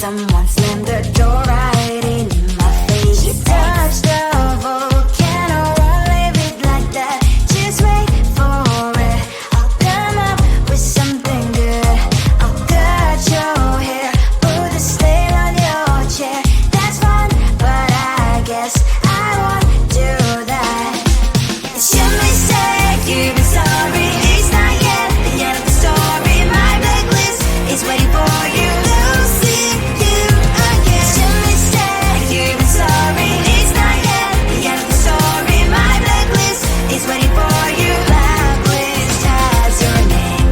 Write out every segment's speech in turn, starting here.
someone slammed the door right in my face. You touched the volcano, won't leave it like that. Just wait for it. I'll come up with something good. I'll cut your hair, put a stain on your chair. That's fun, but I guess I won't do that. It's your mistake, you've been sorry. It's not yet the end of the story. My blacklist is waiting for you. Losing you again. It's your mistake, you've been sorry. It's not yet the end of the story. My blacklist is waiting for you. Blacklist has your name.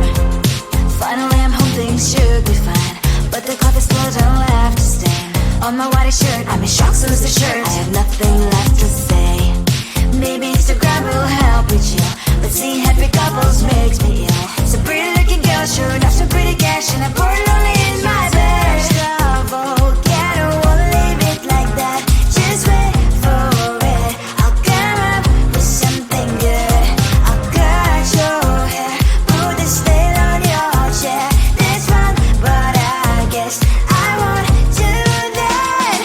Finally I'm home, things should be fine, but the cloth is closed, I don't have to stain on my white shirt. I'm in shock, so is the shirt. I have nothing left to say. Maybe Instagram will help with you, but seeing happy couples makes me ill. Some pretty looking girl showed off some pretty cash, and I poured lonely in my bed. Volcano, won't leave it like that. Just wait for it. I'll come up with something good. I'll cut your hair, put the stain on your chair. That's fun, but I guess I won't do that.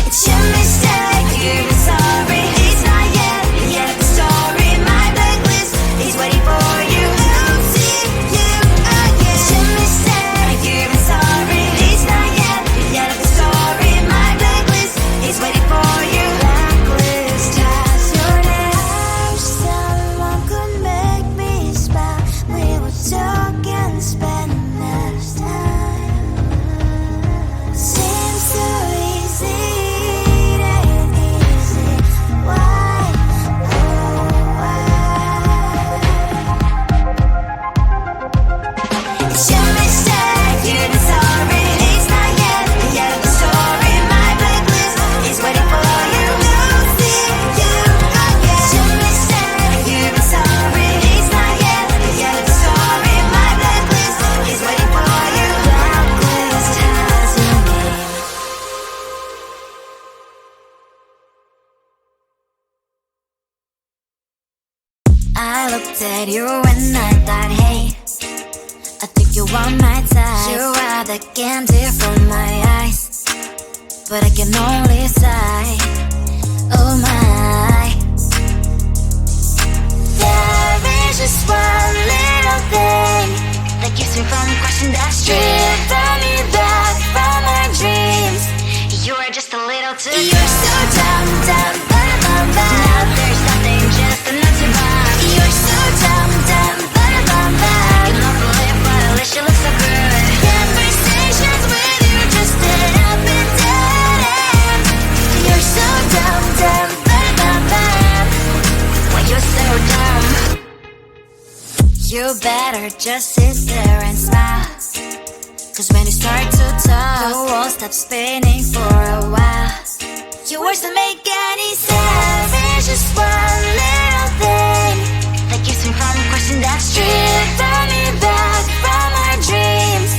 It's your mistake, you've been sorry. It's not yet the end of the story. My blacklist is waiting for you. Losing you again. It's your mistake, you've been sorry. It's not yet the end of the story. My blacklist is waiting for you. Blacklist has your name. I wish someone could make me smile. We would talk and spend less time. Seems so easy, it ain't easy. Why? Oh, why? It's your mistake, you've been sorry. It's not yet the end of the story. My blacklist is waiting for you. Losing you again. It's your mistake, you've been sorry. It's not yet the end of the story. My blacklist is waiting for you. Blacklist has your name. I looked at you and I thought, hey, I think you want my type. You are the candy from my eyes, but I can only sigh. Oh my. There is just one little thing that keeps me from crossing that street. Driven me back from my dreams. You are just a little too good. You're so dumb, dumb, bum, bum, bum. Now there's nothing, just enough to buy. You're so dumb, dumb, bum, bum, bum. You don't believe, but at least you look so good. Conversations with you just end up in dead end. You're so dumb, dumb, bum, bum, bum. Why you're so dumb? You better just sit there and smile, 'cause when you start to talk, the world stops spinning for a while. Your words don't make any sense. There's just one little thing that keeps me from crossing that street. Driven me back from my dreams.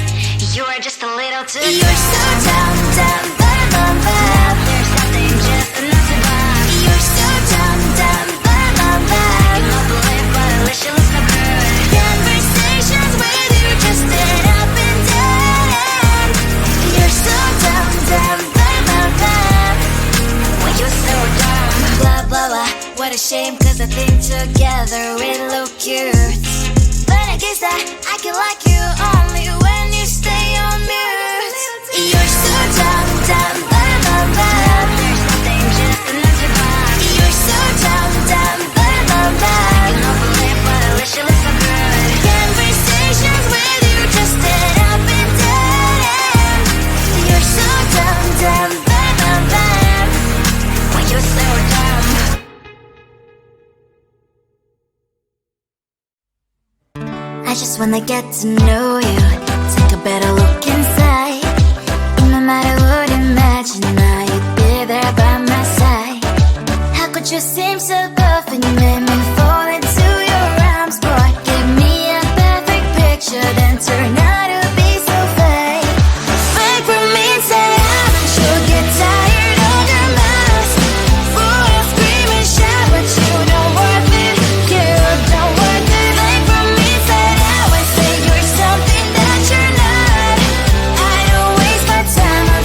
You are just a little too good. You're so dumb, dumb, bum, bum, bum. There's nothing, just enough to buy. You're so dumb, dumb, bum, bum, bum. You don't believe, but at least you look so good. Conversations with you just end up in dead end. You're so dumb, dumb, bum, bum, bum. Why you're so dumb? Blah, blah, blah. What a shame, 'cause I think together we look cute. But I guess that I can like you only when you stay on mute. You're so dumb, dumb, bum, bum, bum. There's nothing, just enough to buy. You're so dumb, dumb, bum, bum, bum. You don't believe, but at least you look so good. Conversations with you just end up in dead end. You're so dumb, dumb, bum, bum, bum. Why you're so dumb? I just wanna get to know you, take a better look inside. In my mind I would imagine now you'd be there by my side. How could you seem so good when you made me fall into your arms, boy? Give me a perfect picture, then turn out to be so fake. Fake for me and say haven't you get tired of your mouth? Boy, I scream and shout, but you don't worth it. You don't worth it. Fake for me, say out and say you're something that you're not. I don't waste my time on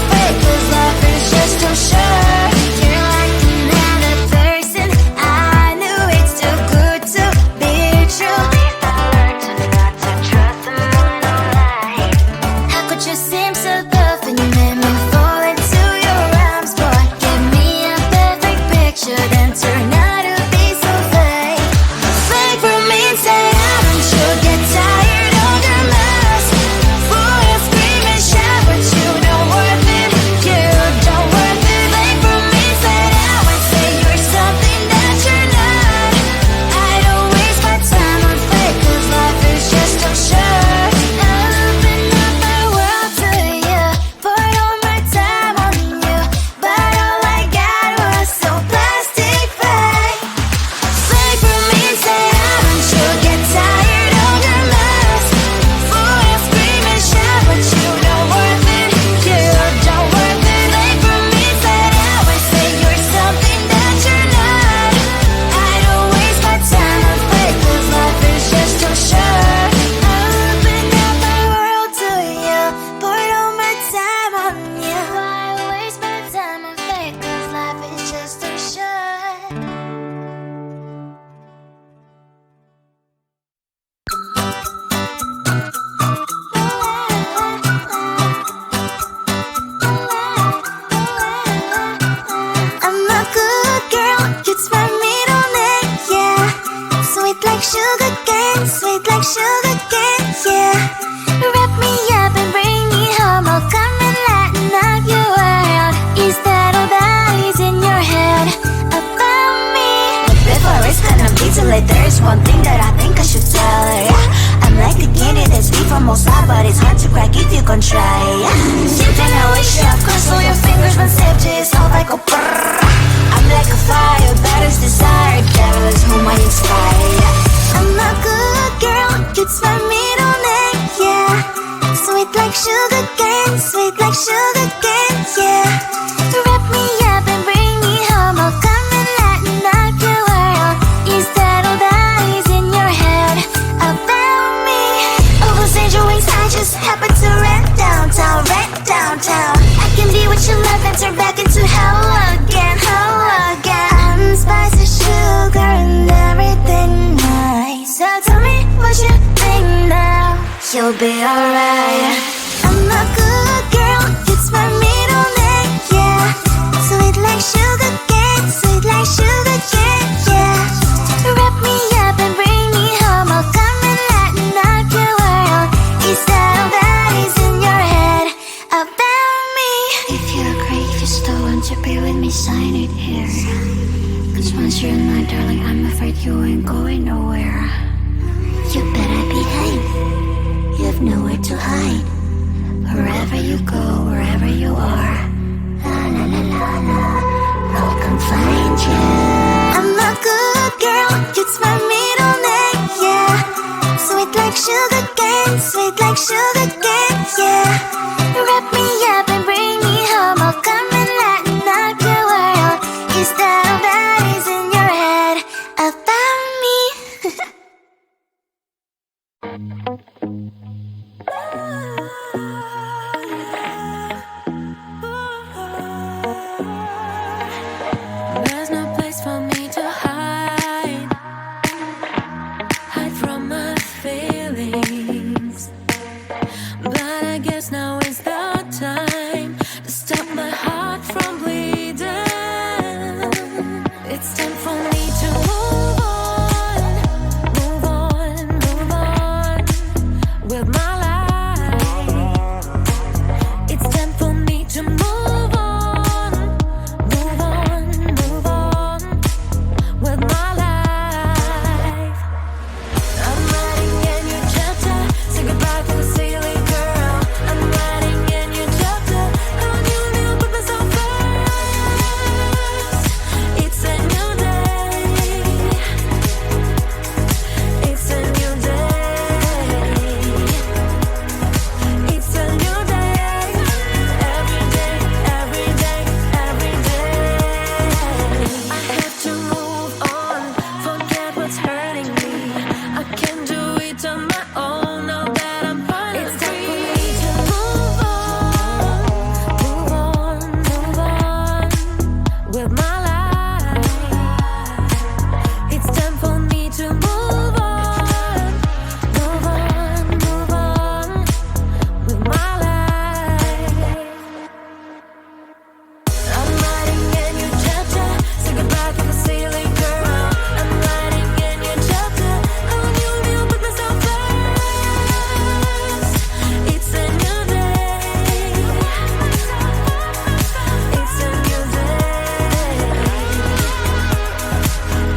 like there's one thing that I think I should tell her, yeah. I'm like the candy that's sweet from outside, but it's hard to crack if you can try, yeah. Sipping I wish you cross all your fingers when safety is all like a brrrr. I'm like a fire, batters desire, devil is whom I inspire, yeah. I'm a good girl, it's my middle name, yeah. Sweet like sugar cane, sweet like sugar cane, yeah. Wrap me up and bring me home, I'll come and lighten up your world. Is that all that is in your head about me? Overstand your wings, I just happen to rent downtown, I can be what you love and turn back into hell again, I'm spicy sugar and everything nice. So tell me what you think now, you'll be alright. I'm a good girl, it's my middle name, yeah. Sweet like sugar cane, sweet like sugar cane, yeah. Wrap me up and bring me home, I'll come and lighten up your world. Is that all that is in your head about me? If you agree, if you still want to be with me, sign it here. Cause once you're in my darling, I'm afraid you ain't going nowhere. You better behave, you have nowhere to hide. Wherever you go, wherever you are, la la la la la, I'll come find you. I'm a good girl, it's my middle name, yeah. Sweet like sugar cane, sweet like sugar cane, yeah. Wrap me up and bring me home, I'll come and lighten up your world. Is that all that is in your head about me? There's no place for me to hide from my feelings. But I guess now is the time to stop my heart from bleeding. It's time for me to move on with my life. It's time for me to move on with my life. I'm writing a new chapter, say goodbye to the silly girl. I'm writing a new chapter, how new put myself first. It's a new day, it's a new day, it's a new day. Every day, every day, every day. I have to move on, forget what's hurting me. I can do it on my own now that I'm finally free. It's time for me to move on with my life. It's time for me to move on with my life. I'm writing a new chapter, say goodbye to the silly girl. I'm writing a new chapter, how new put myself first. It's a new day, it's a new day,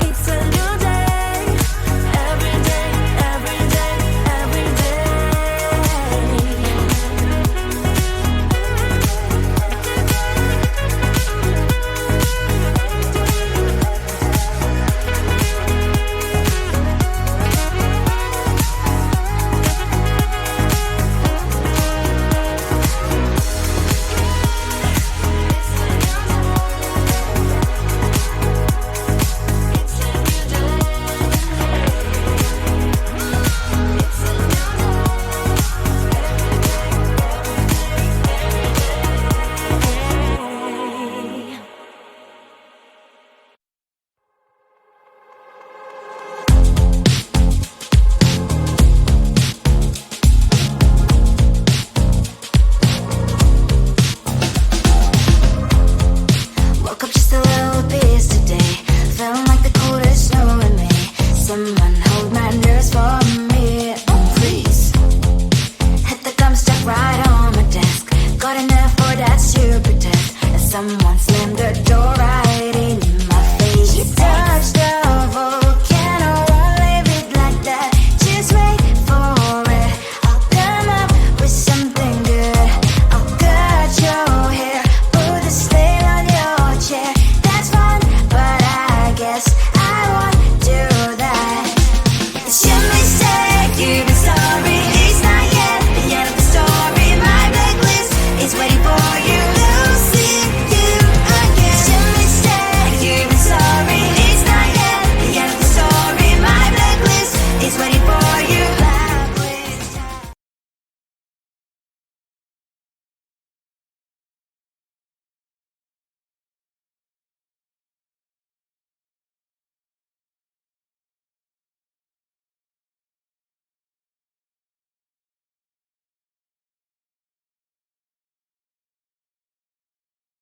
it's a new day. Every day, every day, every day. Woke up just a little pissed today, feeling like the coldest snow in me. Someone hold my nerves for me, please. Hit the gum stuck right on my desk, got enough for that stupid test. Someone's